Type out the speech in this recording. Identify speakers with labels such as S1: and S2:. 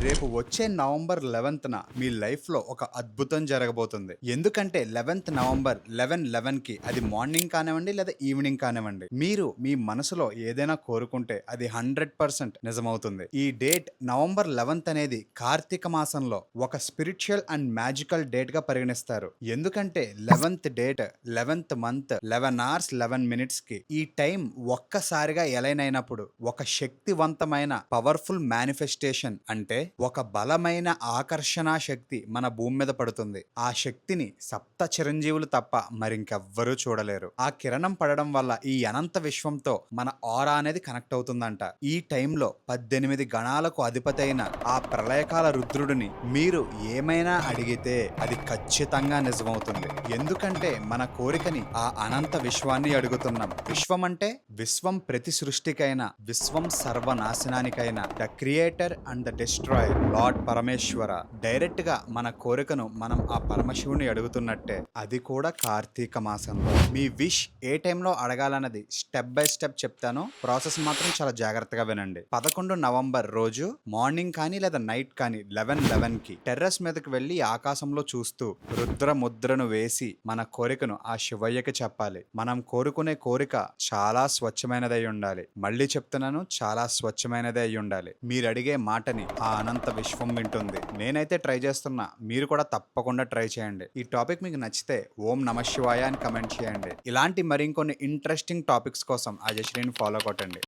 S1: రేపు వచ్చే నవంబర్ 11న మీ లైఫ్లో ఒక అద్భుతం జరగబోతుంది. ఎందుకంటే 11th నవంబర్ 11:11కి అది మార్నింగ్ కానివ్వండి లేదా ఈవినింగ్ కానివ్వండి, మీరు మీ మనసులో ఏదైనా కోరుకుంటే అది 100% నిజమవుతుంది. ఈ డేట్ నవంబర్ 11th అనేది కార్తీక మాసంలో ఒక స్పిరిచువల్ అండ్ మ్యాజికల్ డేట్ గా పరిగణిస్తారు. ఎందుకంటే 11th date 11th month 11 hours 11 minutes కి ఈ టైం ఒక్కసారిగా ఎలైన్ అయినప్పుడు ఒక శక్తివంతమైన పవర్ఫుల్ మేనిఫెస్టేషన్ అంటే ఒక బలమైన ఆకర్షణ శక్తి మన భూమి మీద పడుతుంది. ఆ శక్తిని సప్త చిరంజీవులు తప్ప మరింకెవ్వరూ చూడలేరు. ఆ కిరణం పడడం వల్ల ఈ అనంత విశ్వంతో మన ఆరా అనేది కనెక్ట్ అవుతుందంట. ఈ టైంలో 18 గణాలకు అధిపతి అయిన ఆ ప్రళయకాల రుద్రుడిని మీరు ఏమైనా అడిగితే అది ఖచ్చితంగా నిజమవుతుంది. ఎందుకంటే మన కోరికని ఆ అనంత విశ్వాన్ని అడుగుతున్నాం. విశ్వం అంటే విశ్వం ప్రతి సృష్టికైనా, విశ్వం సర్వనాశనానికైనా the creator and the destroyer Lord Parameshwara direct గా మన కోరికను మనం ఆ పరమశివుని అడుగుతున్నట్టే, అది కూడా కార్తీక మాసంలో. మీ విష్ ఏ టైంలో అడగాలన్నది స్టెప్ బై స్టెప్ చెప్తాను. ప్రాసెస్ మాత్రం చాలా జాగ్రత్తగా వినండి. 11 నవంబర్ రోజు మార్నింగ్ కానీ లేదా నైట్ కానీ 11:11కి టెర్రస్ మీదకి వెళ్ళి ఆకాశంలో చూస్తూ రుద్ర ముద్రను వేసి మన కోరికను ఆ శివయ్యకి చెప్పాలి. మనం కోరుకునే కోరిక చాలా స్వచ్ఛమైనదై ఉండాలి. మళ్ళీ చెప్తున్నాను, చాలా స్వచ్ఛమైనదే అయి ఉండాలి. మీరు అడిగే మాటని ఆ అనంత విశ్వం వింటుంది. నేనైతే ట్రై చేస్తున్నా, మీరు కూడా తప్పకుండా ట్రై చేయండి. ఈ టాపిక్ మీకు నచ్చితే ఓం నమ శివాయ అని కమెంట్ చేయండి. ఇలాంటి మరికొన్ని ఇంట్రెస్టింగ్ టాపిక్స్ కోసం ఆ జశ్రీని ఫాలో కొట్టండి.